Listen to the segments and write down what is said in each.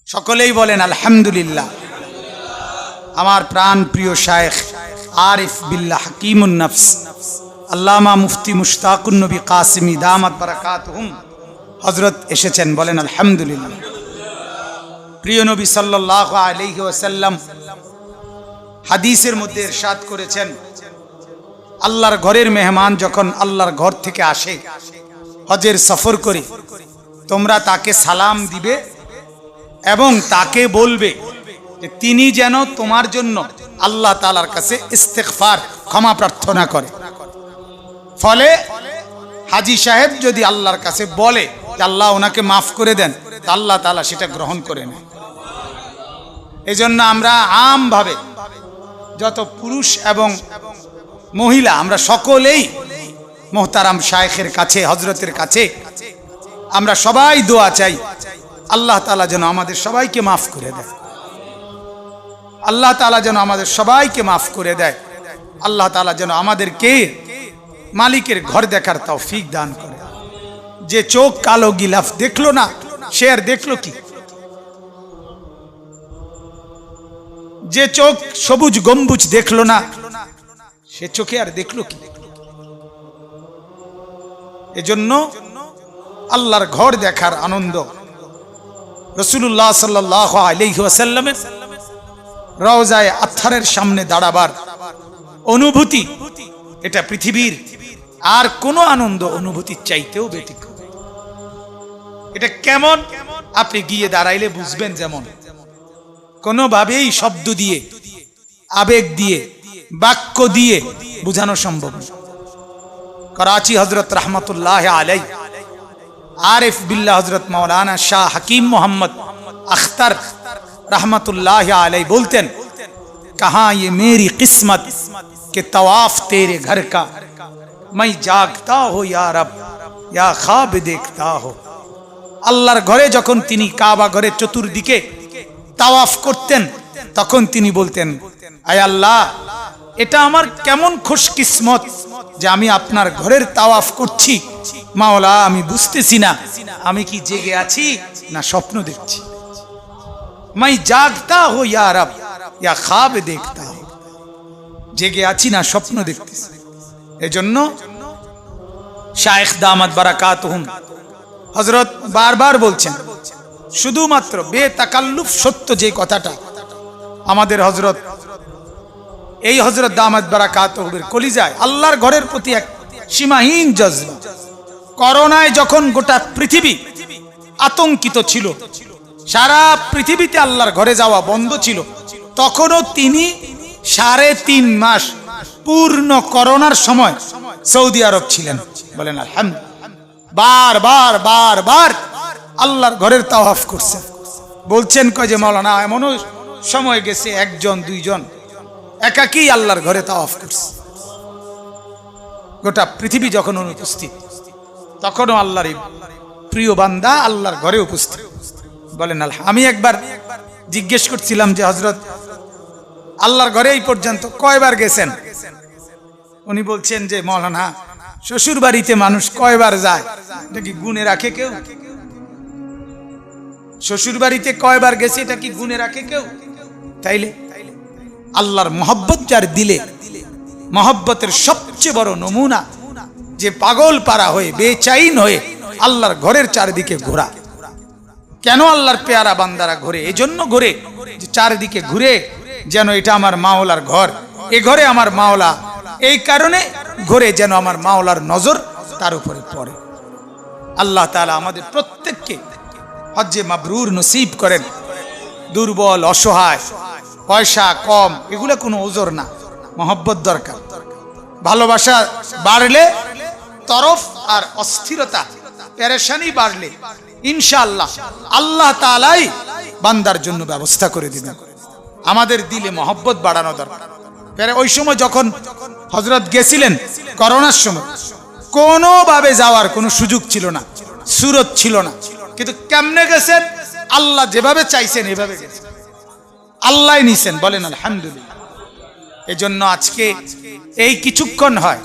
সকলেই বলেন আলহামদুলিল্লাহ। আমার প্রাণ প্রিয় শায়েখ আরিফ বিল্লাহ হাকিমুন নফস আল্লামা মুফতি মুশতাকুন নবী কাসিমি দামাত বারাকাতুহুম হযরত এসেছেন, বলেন আলহামদুলিল্লাহ। প্রিয় নবী সাল্লাল্লাহু আলাইহি ওয়াসাল্লাম হাদিসের মধ্যে ইরশাদ করেছেন, আল্লাহর ঘরের মেহমান যখন আল্লাহর ঘর থেকে আসে হজের সফর করে, তোমরা তাকে সালাম দিবে এবং তাকে বলবে যে তিনি যেন তোমার জন্য আল্লাহ তাআলার কাছে ইস্তিগফার ক্ষমা প্রার্থনা করে। ফলে হাজী সাহেব যদি আল্লাহর কাছে বলে যে আল্লাহ ওনাকে মাফ করে দেন, তা আল্লাহ তাআলা সেটা গ্রহণ করে নেয়। এই জন্য আমরা আমভাবে যত পুরুষ এবং মহিলা আমরা সকলেই মোহতারাম শায়েখের কাছে, হজরতের কাছে আমরা সবাই দোয়া চাই, আল্লাহ তাআলা যেন আমাদের সবাইকে মাফ করে দেয়। আল্লাহ তাআলা যেন আমাদের সবাইকে মাফ করে দেয়। আল্লাহ তাআলা যেন আমাদেরকে মালিকের ঘর দেখার তৌফিক দান করে। যে চোখ কালো গিলাফ দেখলো না, সে আর দেখলো কি? যে চোখ সবুজ গম্বুজ দেখলো না, সে চোখে আর দেখলো কি? এজন্য আল্লাহর ঘর দেখার আনন্দ, রাসূলুল্লাহ সাল্লাল্লাহু আলাইহি ওয়াসাল্লামের রওজায়ে আতহারের সামনে দাঁড়াবার অনুভূতি, এটা পৃথিবীর আর কোনো আনন্দ অনুভূতির চাইতেও ব্যতিক্রম। এটা কেমন আপনি গিয়ে দাঁড়াইলে বুঝবেন। যেমন কোনোভাবেই শব্দ দিয়ে, আবেগ দিয়ে, বাক্য দিয়ে বোঝানো সম্ভব না। করাচি হযরত রাহমাতুল্লাহ আলাইহি आरिफ बिल्ला हजरत मौलाना शाह हकीम मोहम्मद अख्तर रहमतुल्लाह अलैह बोलते हैं, कहाँ ये मेरी किस्मत के तवाफ तेरे घर का, मैं जागता हो या रब या ख्वाब देखता हो। আল্লাহর ঘরে যখন তিনি কাবা ঘরের চতুর্দিকে তাওয়াফ করতেন, তখন তিনি বলতেন, আয় আল্লাহ, এটা আমার কেমন খুশকিসমত যে আমি আপনার ঘরের তাওয়াফ করছি। মাওলা, আমি বুঝতেছি না আমি কি জেগে আছি না স্বপ্ন দেখছি। মাই জাগতা হো ইয়া রব ইয়া খ্বাব দেখতা হো, জেগে আছি না স্বপ্ন দেখতেছি। এজন্য শায়েখ দামাত বারাকাতুহুম হযরত বারবার বলছেন, শুধুমাত্র বেতাকাল্লুফ সত্য যে কথাটা আমাদের হযরত এই হযরত দামাত বারাকাতুহুর কলিজায় আল্লাহর ঘরের প্রতি এক সীমাহীন জজবা। করোনায় যখন গোটা পৃথিবী আতঙ্কিত ছিল, সারা পৃথিবীতে আল্লাহর ঘরে যাওয়া বন্ধ ছিল, তখনও তিনি 3.5 মাস পূর্ণ করোনার সময় সৌদি আরব ছিলেন। বলেন আলহামদুলিল্লাহ। বারবার বারবার আল্লাহর ঘরের তাওয়াফ করছেন। বলছেন কয় যে মাওলানা, এমনও সময় গেছে একজন দুইজন একাকী আল্লাহর ঘরে তাওয়াফ করছে। গোটা পৃথিবী যখন অনুপস্থিত, তখনও আল্লাহর প্রিয় বান্দা আল্লাহর ঘরে উপস্থিত। বলেন আল্লাহ। আমি একবার জিজ্ঞেস করছিলাম যে হযরত আল্লাহর ঘরে এই পর্যন্ত কয়বার গেছেন? উনি বলছেন যে মাওলানা, শ্বশুর বাড়িতে মানুষ কয়বার যায় এটা কি গুণে রাখে কেউ? শ্বশুর বাড়িতে কয়বার গেছে এটা কি গুণে রাখে কেউ? তাইলে আল্লাহর মহব্বত যার দিলে, মহব্বতের সবচেয়ে বড় নমুনা যে পাগল পারা হয়ে বেচাইন হয়ে আল্লাহর ঘরের চারিদিকে ঘোরা। কেন আল্লাহর পেয়ারা বান্দারা ঘোরে? এজন্য ঘোরে যে চারিদিকে ঘুরে যেন এটা আমার মাওলার ঘর, এ ঘরে আমার মাওলা। এই কারণে ঘোরে যেন আমার মাওলার নজর তার উপরে পড়ে। আল্লাহ তাআলা আমাদের প্রত্যেককে হজ্জে মাবরুর নসিব করেন। দুর্বল, অসহায়, পয়সা কম, এগুলো কোনো ওজর না। মহব্বত দরকার। ভালোবাসা বাড়লে তরফ আর অস্থিরতা, পেরেশানি বাড়লে ইনশাআল্লাহ আল্লাহ তাআলাই বান্দার জন্য ব্যবস্থা করে দিবেন। আমাদের দিলে মহব্বত বাড়ানো দরকার। ওই সময় যখন হযরত গেছিলেন করোনার সময়, কোনোভাবে যাওয়ার কোনো সুযোগ ছিল না, সুরত ছিল না, কিন্তু কেমনে গেছেন? আল্লাহ যেভাবে চাইছেন এভাবে গেছেন, আল্লাহ নিছেন। বলেন আলহামদুলিল্লাহ। এজন্য আজকে এই কিছুক্ষণ হয়,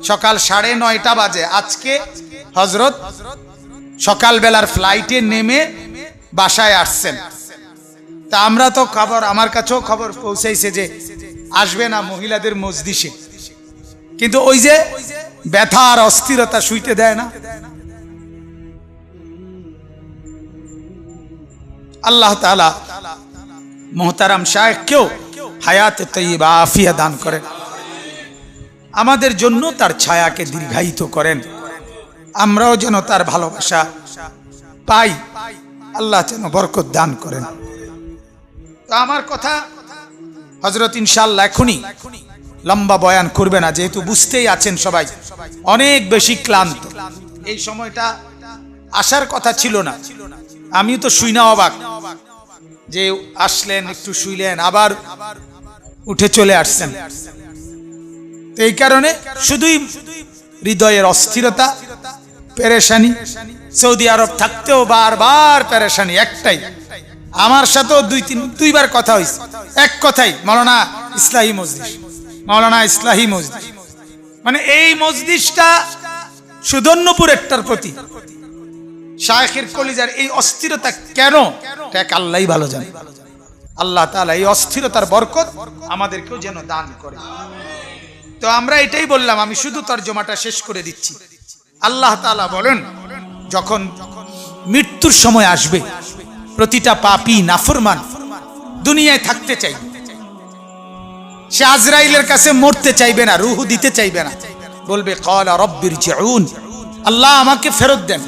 সকাল 9:30 বাজে, আজকে হযরত সকালবেলার ফ্লাইটে নেমে বাসায় আসছেন। তা আমরা তো খবর, আমার কাছেও খবর পৌঁছাইছে যে আসবে না মহিলাদের মজলিসে, কিন্তু ওই যে ব্যথা আর অস্থিরতা শুইতে দেয় না। আল্লাহ তাআলা মুহতারাম শায়েখকেও হায়াতে তয়্যিবা আফিয়া দান করেন, আমাদের জন্য তার ছায়াকে দীর্ঘায়িত করেন, আমরাও যেন তার ভালোবাসা পাই, আল্লাহ যেন বরকত দান করেন। তো আমার কথা হযরত ইনশাআল্লাহ এখনই লম্বা বয়ান করবে না, যেহেতু বুঝতেই আছেন সবাই অনেক বেশি ক্লান্ত। এই সময়টা আসার কথা ছিল না, আমি তো শুই না অবাক যে আসলেন, একটু শুইলেন, আবার উঠে চলে আসছেন। এই কারণে শুধুই হৃদয়ের অস্থিরতা, পেরেশানি। সৌদি আরব থাকতেও বারবার পেরেশানি একটাই, আমার সাথেও দুইবার কথা হয়েছে, এক কথাই, মাওলানা ইসলাহি মজলিস, মাওলানা ইসলাহি মজলিস। মানে এই মজলিসটা সুদর্ণপুরেরটার প্রতি শায়েখের কলিজার এই অস্থিরতা কেন, এক আল্লাহই ভালো জানে। আল্লাহ তাআলা এই অস্থিরতার বরকত আমাদেরকেও যেন দান করে। তো আমরা এটাই বললাম, আমি শুধু তরজমাটা শেষ করে দিচ্ছি। আল্লাহ তাআলা বলেন, যখন মৃত্যুর সময় আসবে, প্রতিটা পাপী নাফরমান দুনিয়ায় থাকতে চাইবে, সে আজরাইলের কাছে মরতে চাইবে না, রূহ দিতে চাইবে না, বলবে ক্বালা রাব্বিরজিউন, আল্লাহ আমাকে ফেরত দেন,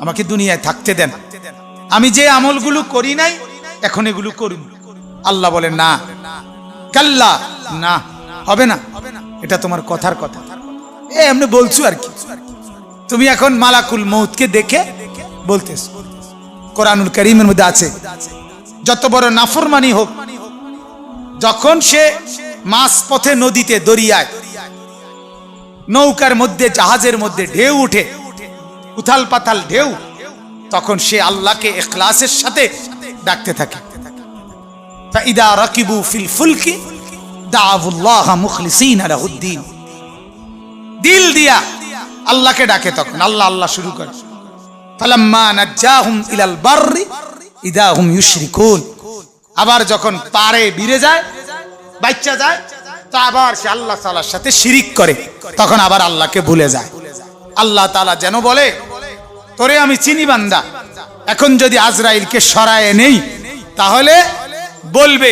আমাকে দুনিয়ায় থাকতে দেন, আমি যে আমলগুলো করি নাই এখন এগুলো করুন। আল্লাহ বলেন না, কাল্লা, না, হবে না, এটা তোমার কথার কথা, এমনি বলছো আর কি, তুমি এখন মালাকুল মউতকে দেখে বলতেছ। কোরআনুল কারীমের মধ্যে আছে, যত বড় নাফরমানি হোক, যখন সে মাছ পথে, নদীতে, দরিয়ায়, নৌকার মধ্যে, জাহাজের মধ্যে ঢেউ উঠে, উথাল পাতাল ঢেউ, তখন সে আল্লাহকে ইখলাসের সাথে ডাকতে থাকে। ফাইদা রাকিবু ফিল ফুলকি দাউল্লাহ মুখলিসিনা লাহুদ্দিন, দিল দিয়া আল্লাহকে ডাকে, তখন আল্লাহ আল্লাহ শুরু করে। ফালাম্মা নাজ্জাহুম ইলাল বাররি ইদা হুম ইউশরিকুন, আবার যখন পারে বিরে যায়, বাচ্চা যায়, তো আবার সে আল্লাহ তাআলার সাথে শিরিক করে, তখন আবার আল্লাহকে ভুলে যায়। আল্লাহ তাআলা যেন বলে, তোরে আমি চিনি বান্দা, এখন যদি আজরাইলকে সরায়ে নেই, তাহলে বলবে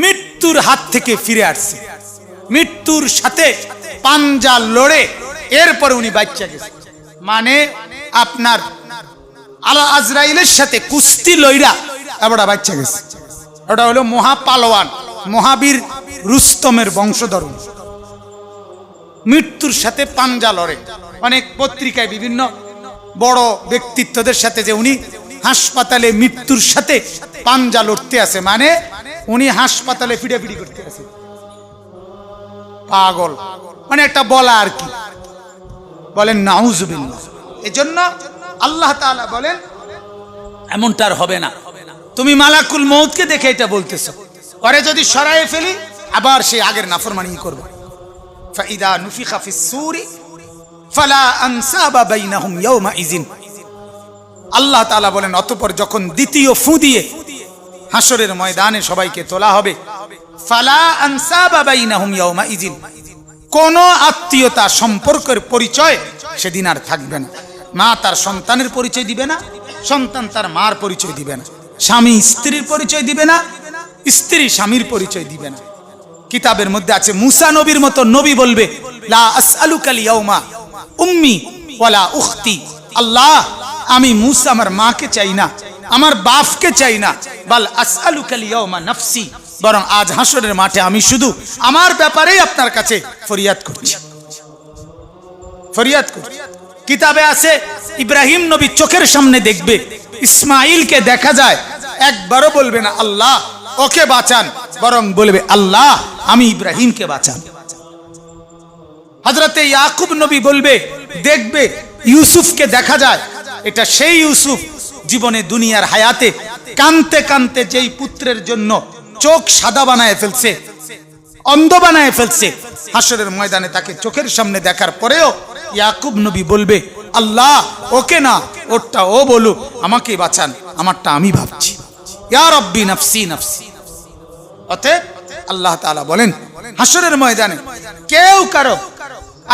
মৃত্যুর হাত থেকে ফিরে আসছে, মৃত্যুর সাথে পাঞ্জা লড়ে এরপর উনি বাচ্চা গেছে। মানে আপনার আলা আজরাইলের সাথে কুস্তি লইরা এবারে বাচ্চা গেছে। ওটা হলো মহাপালোয়ান, মহাবীর রুস্তমের বংশধর, মৃত্যুর সাথে পাঞ্জা লড়ে। অনেক পত্রিকায় বিভিন্ন বড় ব্যক্তিত্বদের সাথে যে উনি হাসপাতালে মৃত্যুর সাথে পাঞ্জা লড়তে আছে, মানে উনি হাসপাতালে ফিডাফিডি করতে আছে, পাগল, মানে একটা বলা আর কি, বলেন নাউজুবিল্লাহ। এজন্য আল্লাহ তাআলা বলেন এমনটা আর হবে না, তুমি মালাকুল মউতকে দেখে এটা বলতেছো, পরে যদি সরায়ে ফেলি আবার সে আগের নাফরমানি করবে। ফাইদা নুফিখা ফিস সূরি ফালা আনসাবা বাইনাহুম ইয়াওমা ইযিন, আল্লাহ তাআলা বলেন অতঃপর যখন দ্বিতীয় ফু দিয়ে হাসরের ময়দানে সবাইকে তোলা হবে, ফালা আনসাবা বাইনাহুম ইয়াওমা ইযিন, কোন আত্মীয়তা সম্পর্কের পরিচয় সেদিন আর থাকবে না। মা তার সন্তানের পরিচয় দিবে না, সন্তান তার মার পরিচয় দিবে না, স্বামী স্ত্রীর পরিচয় দিবে না, স্ত্রী স্বামীর পরিচয় দিবে না। কিতাবের মধ্যে আছে মুসা নবীর মতো নবী বলবে, লা আসআলুকাল ইয়াউমা উম্মি ওয়ালা উখতি, আল্লাহ আমি মুসা আমার মাকে চাই না, আমার বাপকে চাই না, বাল আসআলুকাল ইয়াউমা নাফসি, বরং আজ হাসরের মাঠে আমি শুধু আমার ব্যাপারেই আপনার কাছে ফরিয়াদ করছি, ফরিয়াদ করছি। কিতাবে আছে ইব্রাহিম নবী চোখের সামনে দেখবে, ইসমাইলকে দেখা যায়, একবারও বলবে না আল্লাহ ওকে বাঁচান, বরং বলবে আল্লাহ আমি ইব্রাহিমকে বাঁচান। হযরতে ইয়াকুব নবী বলবে, দেখবে ইউসুফকে দেখা যায়, এটা সেই ইউসুফ জীবনে দুনিয়ার হায়াতে কানতে কানতে যেই পুত্রের জন্য চোখ সাদা বানায় ফেলছে, অন্ধ বানায় ফেলছে, হাসরের ময়দানে তাকে চোখের সামনে দেখার পরেও ইয়াকুব নবী বলবে আল্লাহ ওকে না, ওরটা ও বলুক, আমাকে বাঁচান, আমারটা আমি ভাবছি। ইয়া রব্বি নাফসি নাফসি। অতএব আল্লাহ তাআলা বলেন হাসরের ময়দানে কেউ কারো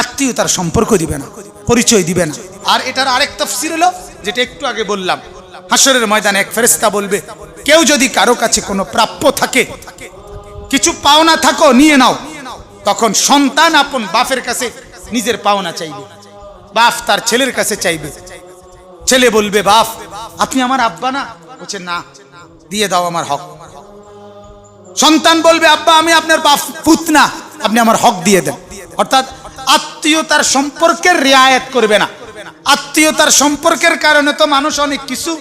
আত্মীয়তার সম্পর্ক দিবে না, পরিচয় দিবে না। আর এটার আরেক তাফসীর হলো যেটা একটু আগে বললাম, হাসরের ময়দানে এক ফেরেশতা বলবে কেউ যদি কারো কাছে কোনো প্রাপ্য থাকে, কিছু পাওনা থাকো নিয়ে নাও, তখন সন্তান আপন বাপের কাছে নিজের পাওনা চাইবে, বাপ তার ছেলের কাছে চাইবে। ছেলে বলবে বাপ আপনি আমার আব্বা না? বলছে না, দিয়ে দাও আমার হক। সন্তান বলবে আব্বা আমি আপনার বাপ পুত না, আপনি আমার হক দিয়ে দেন। অর্থাৎ আত্মীয়তার সম্পর্কের রিয়ায়ত করবে না। আত্মীয়তার সম্পর্কের কারণে তো মানুষ অনেক কিছু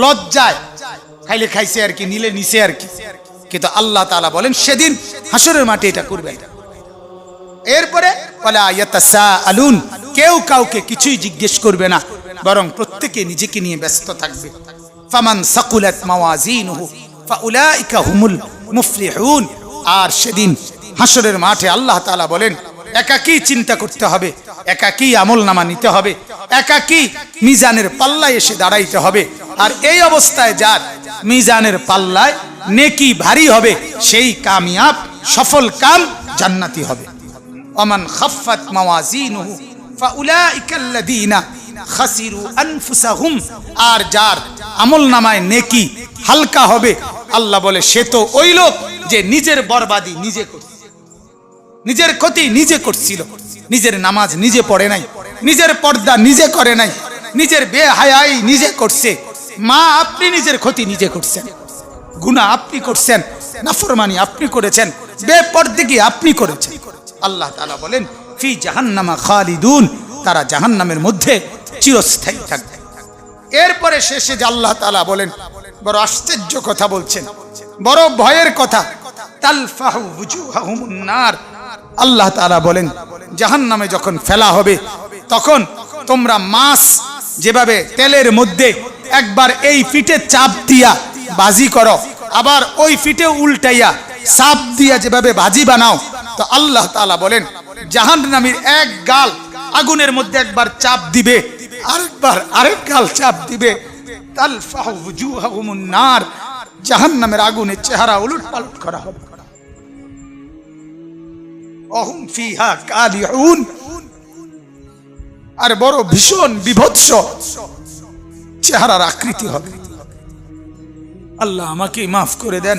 লজ্জায়, খাইলে খাইছে আর কি, নিলে নিছে আর কি, কিন্তু আল্লাহ তাআলা বলেন সেদিন হাসরের মাঠে এটা করবে। এরপরে ওয়ালা ইয়াতাসাআলুন, কেউ কাউকে কিছুই জিজ্ঞেস করবে না, বরং প্রত্যেকে নিজেকে নিয়ে ব্যস্ত থাকবে। ফামান সাকুলাত মাওয়াজিনুহু ফাউলাইকা হুমুল মুফলিহুন। আর সেদিন হাসরের মাঠে আল্লাহ তাআলা বলেন একাকী চিন্তা করতে হবে, একাকী আমলনামা নিতে হবে, একাকী মিজানের পাল্লায় এসে দাঁড়াইতে হবে। আর এই অবস্থায় যার মিজানের পাল্লায় নেকি ভারী হবে সেই কামিয়াব, সফল কাম জান্নাতি হবে। ওমান খাফফাত মাওয়াজিনুহু ফাউলাইকাল্লাযীনা খাসিরু আনফুসাহুম। আর যার আমলনামায় নেকি হালকা হবে, আল্লাহ বলে সে তো ওই লোক যে নিজের বরবাদি নিজে করছে, নিজের ক্ষতি নিজে করছিল, নিজের নামাজ নিজে পড়ে নাই, নিজের পর্দা নিজে করে নাই, নিজের বেহায়াই নিজে করছে। মা আপনি নিজের ক্ষতি নিজে করছেন, গুনাহ আপনি করছেন, নাফরমানি আপনি করেছেন, বেপরদেগি আপনি করেছেন। আল্লাহ তাআলা বলেন ফি জাহান্নামা খালিদুন, তারা জাহান্নামের মধ্যে চিরস্থায়ী থাকবে। এরপরে শেষে যে আল্লাহ তাআলা বলেন বড় আশ্চর্য কথা বলছেন, বড় ভয়ের কথা, তালফাহু বুজুহাহুমুন নার। আল্লাহ তাআলা বলেন জাহান্নামে যখন ফেলা হবে তখন তোমরা মাছ যেভাবে তেলের মধ্যে একবার এই ফিটে চাপ দিয়া বাজি করো, আবার ওই ফিটে উল্টাইয়া চাপ দিয়া যেভাবে ভাজি বানাও, তো আল্লাহ তাআলা বলেন জাহান্নামীর এক গাল আগুনের মধ্যে একবার চাপ দিবে, আরেকবার আরেক গাল চাপ দিবে, তালফাহু বুজুহাহুমুন নার, জাহান্নামের আগুনের চেহারা উলট পালট করা হবে। অহুম ফিহা কালিউন, আর বড় ভীষণ বিভৎস চেহারার আকৃতি হবে। আল্লাহ আমাকে মাফ করে দেন,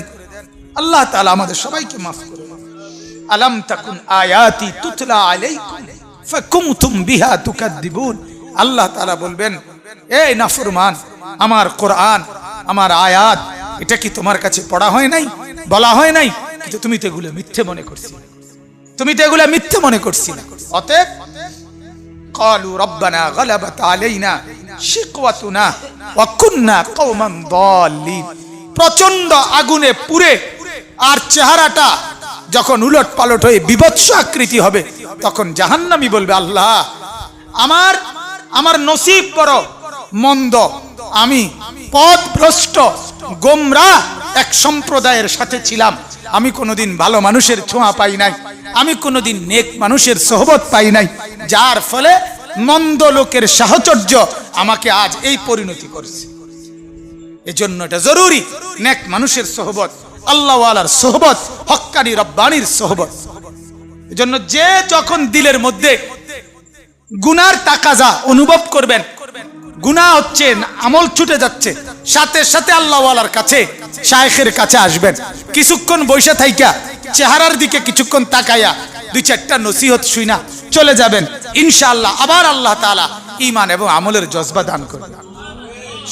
আল্লাহ তাআলা আমাদের সবাইকে মাফ করে দেন। আলাম তাকুন আয়াতি তুতলা আলাইকুম ফাকুনতুম বিহা তুকাদ্দিবুন। আল্লাহ তাআলা বলবেন এই নাফরমান, আমার কোরআন, আমার আয়াত, এটা কি তোমার কাছে পড়া হয় নাই, বলা হয় নাই? কিন্তু তুমি তো এগুলো মিথ্যে মনে করছিলে, তুমি তো এগুলো মিথ্যে মনে করছিলে। অতএব ক্বালু রব্বানা গালাবাত আলাইনা শিকওয়াতুনা ওয়া কুননা কওমান দাল্লিন। প্রচন্ড আগুনে পুড়ে আর চেহারাটা যখন উলট পালট হয়ে বিভৎস আকৃতি হবে, তখন জাহান্নামী বলবে আল্লাহ আমার নসিব বড় মন্দ, আমি পথভ্রষ্ট গোমরাহ এক সম্প্রদায়ের সাথে ছিলাম, আমি কোনোদিন ভালো মানুষের ছোঁয়া পাই নাই, আমি কোনোদিন নেক মানুষের সোহবত পাই নাই, যার ফলে মন্দ লোকের সাহচর্য আমাকে আজ এই পরিণতি করছে। এজন্য এটা জরুরি নেক মানুষের সোহবত, আল্লাহ ওয়ালার সোহবত, হক্কানি রব্বানির সোহবত। এজন্য যে যখন দিলের মধ্যে গুনার তাকাজা অনুভব করবেন, গুনাহ হচ্ছে, আমল ছুটে যাচ্ছে, সাথে সাথে আল্লাহ ওয়ালার কাছে, শায়েখের কাছে আসবেন, কিছুক্ষণ বসে থাইকা চেহারার দিকে কিছুক্ষণ তাকাইয়া দুই চারটা নসিহত শুইনা চলে যাবেন, ইনশাআল্লাহ আবার আল্লাহ তাআলা ঈমান এবং আমলের জজবা দান করবেন।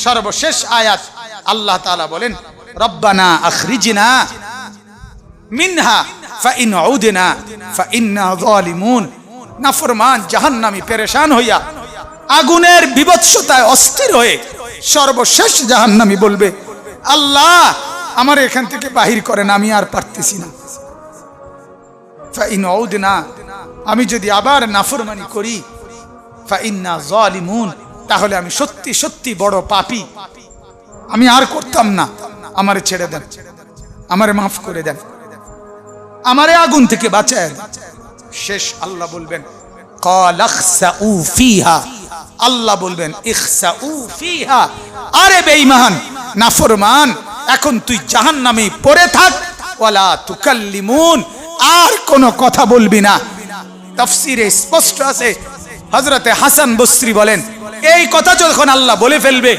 সর্বশেষ আয়াত আল্লাহ তাআলা বলেন রব্বানা আখরিজনা মিনহা ফাইন উদনা ফাইন্না যালিমুন। নাফরমান জাহান্নামী পেরেশান হইয়া আগুনের বিভৎসতায় অস্থির হয়ে সর্বশেষ জাহান্নামী বলবে আল্লাহ আমার এখান থেকে বাহির করেন, আমি আর পারতেছি না। ফাইন উদনা, আমি যদি আবার নাফরমানি করি, ফাইন্না যালিমুন, তাহলে আমি সত্যি সত্যি বড় পাপী, আমি আর করতাম না, আমারে ছেড়ে দেন, আমারে মাফ করে দেন, আমারে আগুন থেকে বাঁচায় দেন। শেষ আল্লাহ বলবেন ক্বালা ইখসাউ ফিহা, আল্লাহ বলবেন ইখসাউ ফিহা, আরে বেঈমান নাফরমান এখন তুই জাহান্নামে পড়ে থাক, ওয়ালা তুকাল্লিমুন, আর কোনো কথা বলবি না। তাফসীরে স্পষ্ট আছে, হযরতে হাসান বসরি বলেন, এই কথা যখন আল্লাহ বলে ফেলবে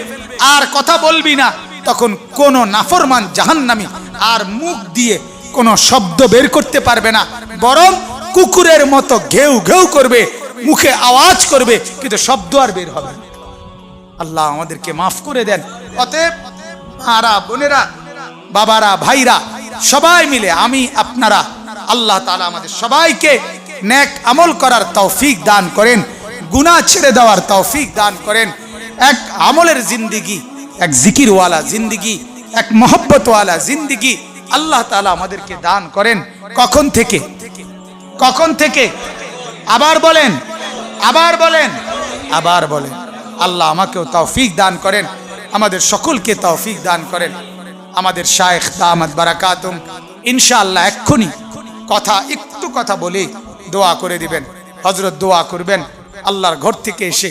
আর কথা বলবি না, তখন কোন নাফরমান জাহান্নামী আর মুখ দিয়ে কোন শব্দ বের করতে পারবে না, বরং কুকুরের মতো ঘেউ ঘেউ করবে, মুখে আওয়াজ করবে, কিন্তু শব্দ আর বের হবে না। আল্লাহ আমাদেরকে মাফ করে দেন। অতএব মারা, বোনেরা, বাবারা, ভাইরা, সবাই মিলে আমি আপনারা, আল্লাহ তাআলা আমাদের সবাইকে নেক আমল করার তৌফিক দান করেন, গুনাহ ছেড়ে দেওয়ার তৌফিক দান করেন, এক আমলের জিন্দেগি, এক জিকিরওয়ালা জিন্দেগি, এক মহব্বতওয়ালা জিন্দেগি আল্লাহ তাআলা আমাদেরকে দান করেন। কখন থেকে? কখন থেকে? আবার বলেন, আবার বলেন, আবার বলেন। আল্লাহ আমাকেও তৌফিক দান করেন, আমাদের সকলকে তৌফিক দান করেন। আমাদের শায়েখ দামাত বারাকাতুম ইনশাআল্লাহ এক্ষুনি একটু কথা বলে দোয়া করে দিবেন। হযরত দোয়া করবেন আল্লাহর ঘর থেকে এসে,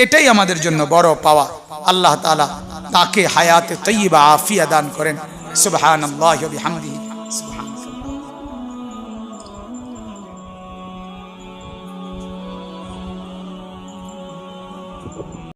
এটাই আমাদের জন্য বড় পাওয়া। আল্লাহ তাআলা তাকে হায়াতে তয়্যিবা আফিয়া দান করেন। সুবহানাল্লাহি ওয়া বিহামদিহি।